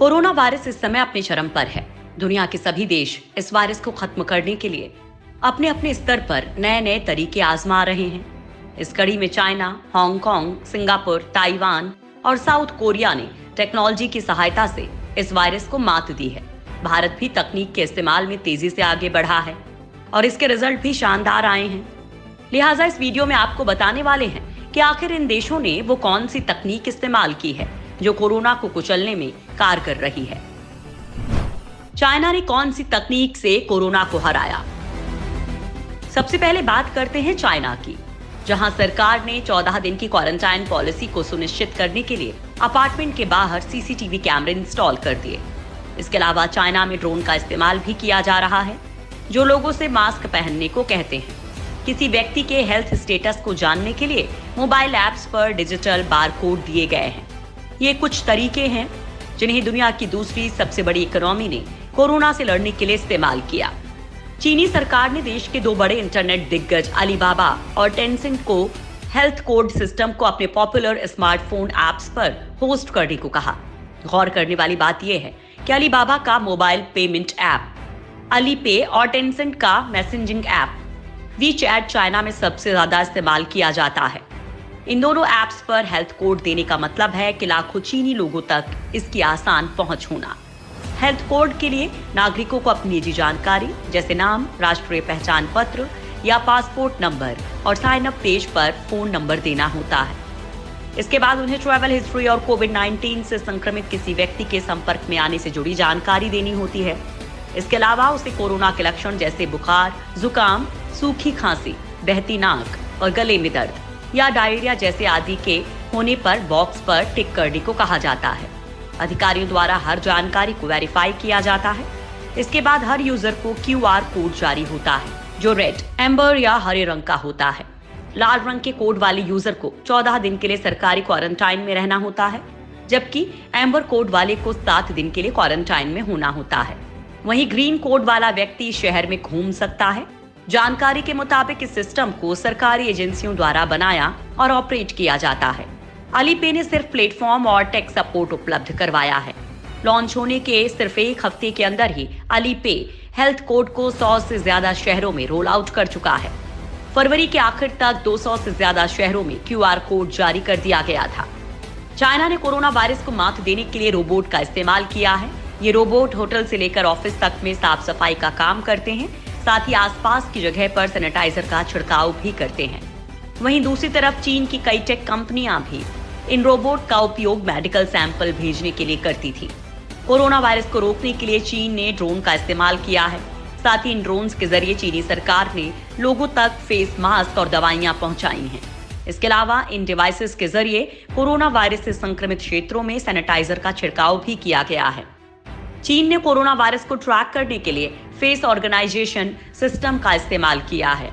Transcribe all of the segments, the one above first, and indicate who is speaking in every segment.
Speaker 1: Corona virus इस समय अपने चरम पर है। दुनिया के सभी देश इस वायरस को खत्म करने के लिए अपने अपने स्तर पर नए नए तरीके आजमा रहे हैं। इस कड़ी में चाइना, हांगकांग, सिंगापुर, ताइवान और साउथ कोरिया ने टेक्नोलॉजी की सहायता से इस वायरस को मात दी है। भारत भी तकनीक के इस्तेमाल में तेजी से आगे बढ़ा है और इसके रिजल्ट भी शानदार आए हैं। लिहाजा इस वीडियो में आपको बताने वाले हैं कि आखिर इन देशों ने वो कौन सी तकनीक इस्तेमाल की है जो कोरोना को कुचलने में कार कर रही है। चाइना ने कौन सी तकनीक से कोरोना को हराया? सबसे पहले बात करते हैं चाइना की, जहां सरकार ने 14 दिन की क्वारंटाइन पॉलिसी को सुनिश्चित करने के लिए अपार्टमेंट के बाहर सीसीटीवी कैमरे इंस्टॉल कर दिए। इसके अलावा चाइना में ड्रोन का इस्तेमाल भी किया जा रहा है, जो लोगों से मास्क पहनने को कहते हैं। किसी व्यक्ति के हेल्थ स्टेटस को जानने के लिए मोबाइल ऐप्स पर डिजिटल बारकोड दिए गए हैं। ये कुछ तरीके हैं जिन्हें दुनिया की दूसरी सबसे बड़ी इकोनॉमी ने कोरोना से लड़ने के लिए इस्तेमाल किया। चीनी सरकार ने देश के दो बड़े इंटरनेट दिग्गज अलीबाबा और टेंसेंट को हेल्थ कोड सिस्टम को अपने पॉपुलर स्मार्टफोन ऐप्स पर होस्ट करने को कहा। गौर करने वाली बात यह है कि अलीबाबा का मोबाइल पेमेंट ऐप अलीपे और टेंसेंट का मैसेजिंग ऐप वीचैट चाइना में सबसे ज्यादा इस्तेमाल किया जाता है। इन दोनों ऐप्स पर हेल्थ कोड देने का मतलब है कि लाखों चीनी लोगों तक इसकी आसान पहुंच होना। हेल्थ कोड के लिए नागरिकों को अपनी निजी जानकारी जैसे नाम, राष्ट्रीय पहचान पत्र या पासपोर्ट नंबर और साइन अप पेज पर फोन नंबर देना होता है। इसके बाद उन्हें ट्रैवल हिस्ट्री और कोविड-19 से संक्रमित किसी व्यक्ति के संपर्क में आने से जुड़ी जानकारी देनी होती है। इसके अलावा उसे कोरोना के लक्षण जैसे बुखार, जुकाम, सूखी खांसी, बहती नाक और गले में दर्द या डायरिया जैसे आदि के होने पर बॉक्स पर टिक करने को कहा जाता है। अधिकारियों द्वारा हर जानकारी को वेरीफाई किया जाता है। इसके बाद हर यूजर को क्यूआर कोड जारी होता है, जो रेड, एम्बर या हरे रंग का होता है। लाल रंग के कोड वाले यूजर को 14 दिन के लिए सरकारी क्वारंटाइन में रहना होता है, जबकि एम्बर कोड वाले को 7 दिन के लिए क्वारंटाइन में होना होता है। वहीं ग्रीन कोड वाला व्यक्ति शहर में घूम सकता है। जानकारी के मुताबिक इस सिस्टम को सरकारी एजेंसियों द्वारा बनाया और ऑपरेट किया जाता है। अलीपे ने सिर्फ प्लेटफॉर्म और टेक सपोर्ट उपलब्ध करवाया है। लॉन्च होने के सिर्फ एक हफ्ते के अंदर ही अलीपे हेल्थ कोड को 100 से ज्यादा शहरों में रोल आउट कर चुका है। फरवरी के आखिर तक 200 से ज्यादा शहरों में क्यूआर कोड जारी कर दिया गया था। चाइना ने कोरोना वायरस को मात देने के लिए रोबोट का इस्तेमाल किया है। ये रोबोट होटल से लेकर ऑफिस तक में साफ सफाई का काम करते हैं, साथ ही आसपास की जगह पर सैनिटाइजर का छिड़काव भी करते हैं। वहीं दूसरी तरफ चीन की कई टेक कंपनियां भी इन रोबोट का उपयोग मेडिकल सैंपल भेजने के लिए करती थी। कोरोना वायरस को रोकने के लिए चीन ने ड्रोन का इस्तेमाल किया है। साथ ही इन ड्रोन्स के जरिए चीनी सरकार ने लोगों तक फेस मास्क और दवाइयां पहुंचाई हैं। इसके अलावा इन डिवाइसेस के जरिए कोरोना वायरस से संक्रमित क्षेत्रों में सैनिटाइजर का छिड़काव भी किया गया है। चीन ने कोरोना वायरस को ट्रैक करने के लिए फेस ऑर्गेनाइजेशन सिस्टम का इस्तेमाल किया है।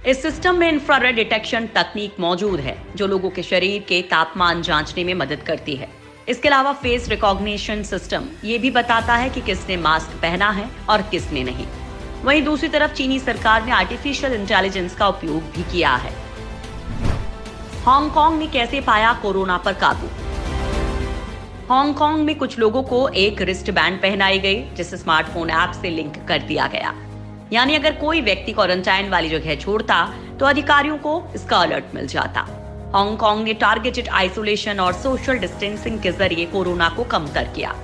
Speaker 1: इस सिस्टम में इंफ्रारेड डिटेक्शन तकनीक मौजूद है, जो लोगों के शरीर के तापमान जांचने में मदद करती है। इसके अलावा फेस रिकॉग्निशन सिस्टम ये भी बताता है कि किसने मास्क पहना है और किसने नहीं। वहीं दूसरी तरफ चीनी सरकार ने आर्टिफिशियल इंटेलिजेंस का उपयोग भी किया है। हांगकांग ने कैसे पाया कोरोना पर काबू? हांगकांग में कुछ लोगों को एक रिस्ट बैंड पहनाई गई, जिसे स्मार्टफोन ऐप से लिंक कर दिया गया। यानी अगर कोई व्यक्ति क्वारंटाइन वाली जगह छोड़ता तो अधिकारियों को इसका अलर्ट मिल जाता। हांगकांग ने टारगेटेड आइसोलेशन और सोशल डिस्टेंसिंग के जरिए कोरोना को कमतर किया।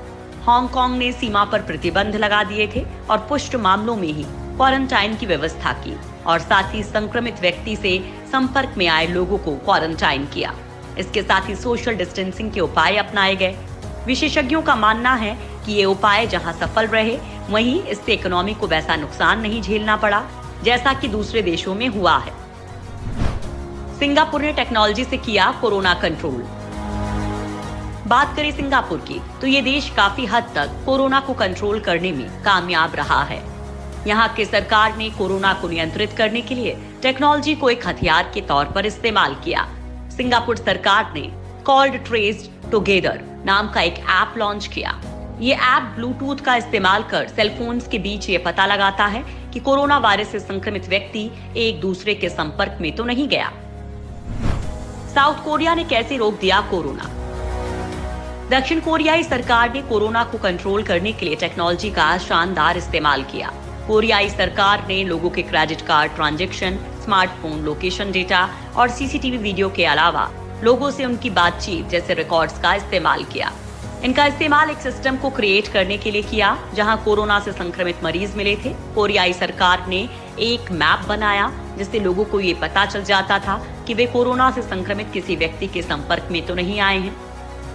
Speaker 1: हांगकांग ने सीमा पर प्रतिबंध लगा दिए थे और पुष्ट मामलों में ही क्वारंटाइन की व्यवस्था की और साथ ही संक्रमित व्यक्ति से संपर्क में आए लोगों को क्वारंटाइन किया। इसके साथ ही सोशल डिस्टेंसिंग के उपाय अपनाए गए। विशेषज्ञों का मानना है कि ये उपाय जहां सफल रहे, वहीं इससे इकोनॉमी को वैसा नुकसान नहीं झेलना पड़ा जैसा कि दूसरे देशों में हुआ है। सिंगापुर ने टेक्नोलॉजी से किया कोरोना कंट्रोल। बात करें सिंगापुर की, तो ये देश काफी हद तक कोरोना को कंट्रोल करने में कामयाब रहा है। यहाँ की सरकार ने कोरोना को नियंत्रित करने के लिए टेक्नोलॉजी को एक हथियार के तौर पर इस्तेमाल किया। सिंगापुर सरकार ने कॉल्ड ट्रेस्ड टुगेदर नाम का एक ऐप लॉन्च किया। ये ऐप ब्लूटूथ का इस्तेमाल कर सेलफोन्स के बीच ये पता लगाता है कि कोरोना वायरस से संक्रमित व्यक्ति एक दूसरे के संपर्क में तो नहीं गया। साउथ कोरिया ने कैसे रोक दिया कोरोना? दक्षिण कोरियाई सरकार ने कोरोना को कंट्रोल करने के लिए टेक्नोलॉजी का शानदार इस्तेमाल किया। कोरियाई सरकार ने लोगों के credit card transaction, smartphone location data और सीसीटीवी वीडियो के अलावा लोगों से उनकी बातचीत जैसे रिकॉर्ड्स का इस्तेमाल किया। इनका इस्तेमाल एक सिस्टम को क्रिएट करने के लिए किया जहां कोरोना से संक्रमित मरीज मिले थे। कोरियाई सरकार ने एक मैप बनाया जिससे लोगों को ये पता चल जाता था कि वे कोरोना से संक्रमित किसी व्यक्ति के संपर्क में तो नहीं आए हैं।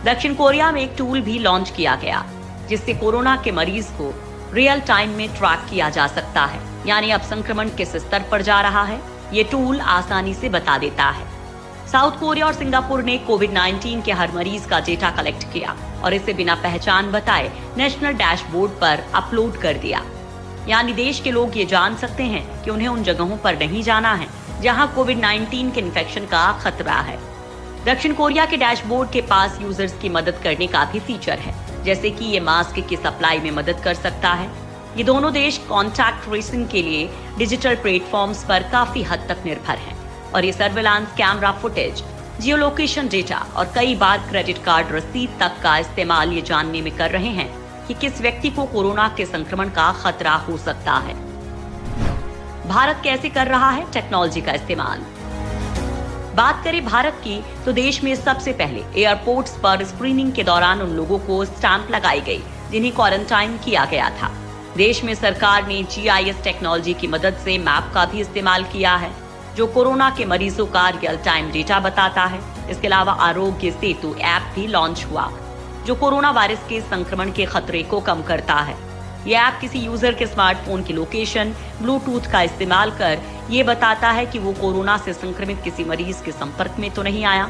Speaker 1: दक्षिण कोरिया में एक टूल भी लॉन्च किया गया जिससे कोरोना के मरीज को रियल टाइम में ट्रैक किया जा सकता है, यानी अब संक्रमण किस स्तर पर जा रहा है ये टूल आसानी से बता देता है। साउथ कोरिया और सिंगापुर ने कोविड-19 के हर मरीज का डेटा कलेक्ट किया और इसे बिना पहचान बताए नेशनल डैशबोर्ड पर अपलोड कर दिया, यानी देश के लोग ये जान सकते हैं कि उन्हें उन जगहों पर नहीं जाना है जहां कोविड-19 के इन्फेक्शन का खतरा है। दक्षिण कोरिया के डैशबोर्ड के पास यूजर्स की मदद करने का भी फीचर है, जैसे कि ये मास्क की सप्लाई में मदद कर सकता है। ये दोनों देश कॉन्टैक्ट ट्रेसिंग के लिए डिजिटल प्लेटफॉर्म्स पर काफी हद तक निर्भर हैं और ये सर्विलांस, कैमरा फुटेज, जियो लोकेशन डेटा और कई बार क्रेडिट कार्ड रसीद तक का इस्तेमाल ये जानने में कर रहे हैं कि किस व्यक्ति को कोरोना के संक्रमण का खतरा हो सकता है। भारत कैसे कर रहा है टेक्नोलॉजी का इस्तेमाल? बात करें भारत की तो देश में सबसे पहले एयरपोर्ट्स पर स्क्रीनिंग के दौरान उन लोगों को स्टैंप लगाई गई जिन्हें क्वारंटाइन किया गया था। देश में सरकार ने GIS टेक्नोलॉजी की मदद से मैप का भी इस्तेमाल किया है जो कोरोना के मरीजों का रियल टाइम डेटा बताता है। इसके अलावा आरोग्य सेतु ऐप भी लॉन्च हुआ जो कोरोना वायरस के संक्रमण के खतरे को कम करता है। यह ऐप किसी यूजर के स्मार्टफोन की लोकेशन, ब्लूटूथ का इस्तेमाल कर ये बताता है कि वो कोरोना से संक्रमित किसी मरीज के संपर्क में तो नहीं आया।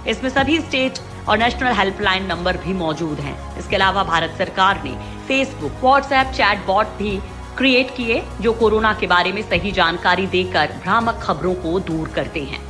Speaker 1: इसमें सभी स्टेट और नेशनल हेल्पलाइन नंबर भी मौजूद हैं। इसके अलावा भारत सरकार ने फेसबुक, व्हाट्सएप चैटबॉट भी क्रिएट किए जो कोरोना के बारे में सही जानकारी देकर भ्रामक खबरों को दूर करते हैं।